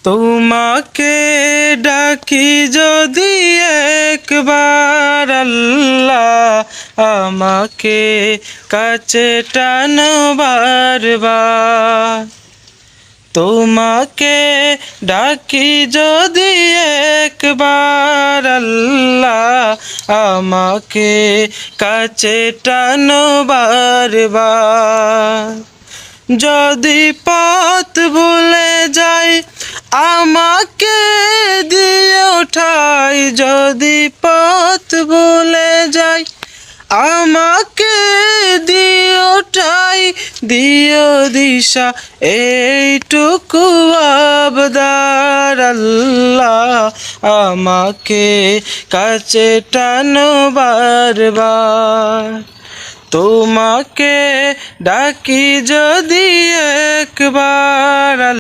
তোমাকে ডাকি যদি একবার আল্লাহ, আমাকে কাছে টানো বারবার। তোমাকে ডাকি যদি একবার আল্লাহ, আমাকে কাছে টানো বারবার। যদি পথ ভুলে যাই আমাকে দিও ঠাই, যদি পথ ভুলে যাই আমাকে দিও ঠাই, দিও দিশা এইটুকু আবদার আল্লাহ, আমাকে কাছে টানো বারবার। তোমাকে ডাকি যদি একবার